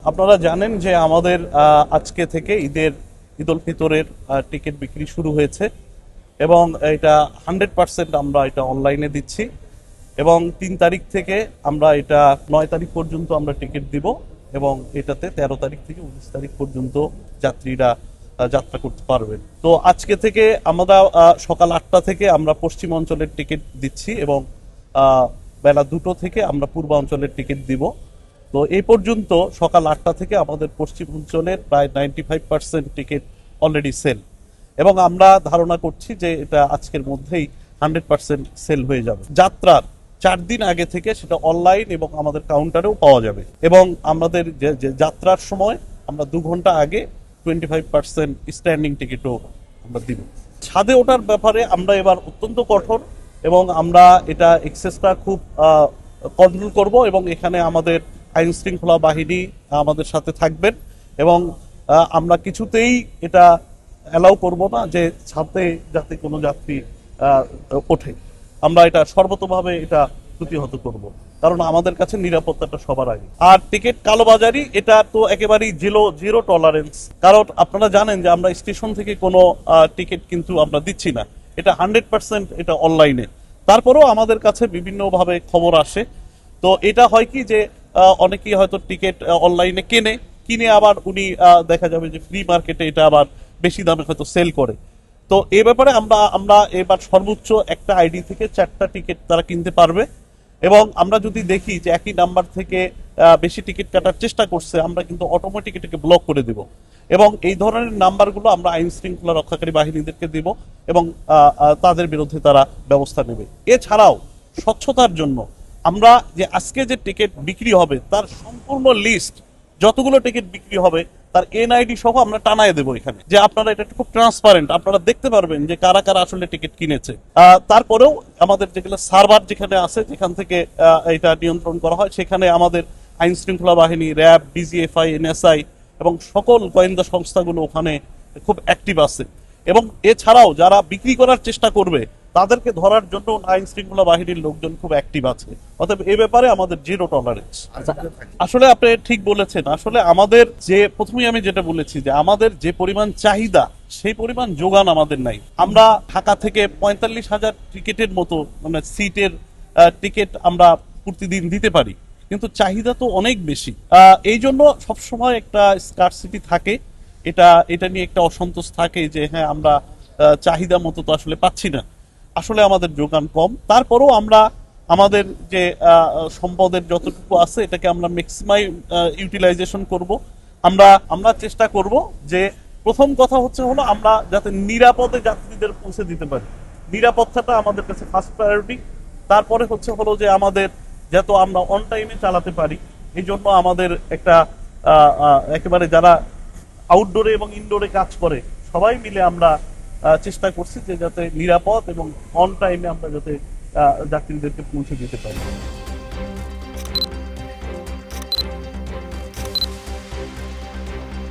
আপনারা জানেন যে আমাদের আজকে থেকে ঈদ উল ফিতরের টিকিট বিক্রি শুরু হয়েছে এবং এটা 100% আমরা এটা অনলাইনে দিচ্ছি এবং 3 তারিখ থেকে আমরা এটা 9 তারিখ পর্যন্ত আমরা টিকিট দিব এবং এটাতে 13 তারিখ থেকে 19 তারিখ পর্যন্ত যাত্রীরা যাত্রা করতে পারবেন। তো আজকে থেকে আমরা সকাল 8টা থেকে আমরা পশ্চিম অঞ্চলের টিকিট দিচ্ছি এবং বেলা 2টো থেকে আমরা পূর্বাঞ্চলের টিকিট দিব। তো এই পর্যন্ত সকাল 8টা থেকে আমাদের পশ্চিম অঞ্চলের প্রায় 95% টিকিট অলরেডি সেল এবং আমরা ধারণা করছি যে এটা আজকের মধ্যেই 100% সেল হয়ে যাবে। যাত্রার 4 দিন আগে থেকে সেটা অনলাইন এবং আমাদের কাউন্টারেও পাওয়া যাবে এবং আমাদের যে যাত্রার সময় আমরা 2 ঘন্টা আগে 25% স্ট্যান্ডিং টিকিটও আমরা দিব। ছাদে ওঠার ব্যাপারে আমরা এবার অত্যন্ত কঠোর এবং আমরা এটা এক্সেসটা খুব কন্ট্রোল করব এবং এখানে আমাদের আইন শৃঙ্খলা বাহিনী আমাদের সাথে থাকবেন এবং আমরা কিছুতেই এটা অ্যালাউ করব না যে ছাদে যাতে কোনো যাত্রী ওঠে। আমরা এটা সর্বতভাবে এটা প্রতিহত করব, কারণ আমাদের কাছে নিরাপত্তাটা সবার আগে। আর টিকিট কালোবাজারি এটা তো একেবারেই জিরো টলারেন্স, কারণ আপনারা জানেন যে আমরা স্টেশন থেকে কোনো টিকিট কিন্তু আমরা দিচ্ছি না, এটা 100% এটা অনলাইনে। তারপরেও আমাদের কাছে বিভিন্নভাবে খবর আসে, তো এটা হয় কি যে অনেকেই হয়তো টিকিট অনলাইনে কিনে আবার উনি দেখা যাবে যে ফ্রি মার্কেটে এটা আবার বেশি দামে হয়তো সেল করে। তো এই ব্যাপারে আমরা এবার সর্বোচ্চ একটা আইডি থেকে 4টা টিকিট তারা কিনতে পারবে এবং আমরা যদি দেখি যে একই নাম্বার থেকে বেশি টিকিট কাটার চেষ্টা করছে, আমরা কিন্তু অটোমেটিক এটাকে ব্লক করে দিব এবং এই ধরনের নাম্বারগুলো আমরা আইন শৃঙ্খলা রক্ষাকারী বাহিনীদেরকে দিব এবং তাদের বিরুদ্ধে তারা ব্যবস্থা নেবে। এছাড়াও স্বচ্ছতার জন্য আমরা যে আজকে যে টিকিট বিক্রি হবে তার সম্পূর্ণ লিস্ট, যতগুলো টিকিট বিক্রি হবে তার এনআইডি সহ আমরা টানায় দেবো এখানে, যে আপনারা এটা খুব ট্রান্সপারেন্ট, আপনারা দেখতে পারবেন যে কারা কারা আসলে টিকিট কিনেছে। তারপরেও আমাদের যেগুলো সার্ভার যেখানে আছে, যেখান থেকে এটা নিয়ন্ত্রণ করা হয়, সেখানে আমাদের আইন শৃঙ্খলা বাহিনী, র্যাব, ডিজিএফআই, এনএসআই এবং সকল গোয়েন্দা সংস্থাগুলো ওখানে খুব অ্যাক্টিভ আছে এবং এছাড়াও যারা বিক্রি করার চেষ্টা করবে তাদেরকে ধরার জন্য আইন শৃঙ্খলা বাহিনীর লোকজন খুব অ্যাক্টিভ আছে। অতএব এই ব্যাপারে আমাদের জিরো টলারেন্স। আসলে আপনি ঠিক বলেছেন, আসলে আমাদের যে প্রথমেই আমি যেটা বলেছি যে আমাদের যে পরিমাণ চাহিদা সেই পরিমাণ যোগান আমাদের নাই। আমরা ঢাকা থেকে 45,000 টিকিটের মতো মানে সিটের টিকিট আমরা প্রতিদিন দিতে পারি, কিন্তু চাহিদা তো অনেক বেশি। এই জন্য সবসময় একটা স্কারসিটি থাকে, এটা নিয়ে একটা অসন্তোষ থাকে যে হ্যাঁ আমরা চাহিদা মতো তো আসলে পাচ্ছি না, আসলে আমাদের যোগান কম। তারপরেও আমরা আমাদের যে সম্পদের যতটুকু আছে এটাকে আমরা ম্যাক্সিমাম ইউটিলাইজেশন করব। আমরা চেষ্টা করব যে প্রথম কথা হলো আমরা যাতে নিরাপদে যাত্রীদের পৌঁছে দিতে পারি, নিরাপত্তাটা আমাদের কাছে ফার্স্ট প্রায়োরিটি। তারপরে হলো যে আমাদের যাতে আমরা অন টাইমে চালাতে পারি, এই জন্য আমাদের একটা একেবারে যারা আউটডোরে এবং ইনডোরে কাজ করে সবাই মিলে আমরা চেষ্টা করছি যে যাতে নিরাপদ এবং অন টাইমে আমরা যাতে যাত্রীদেরকে পৌঁছে দিতে পারি।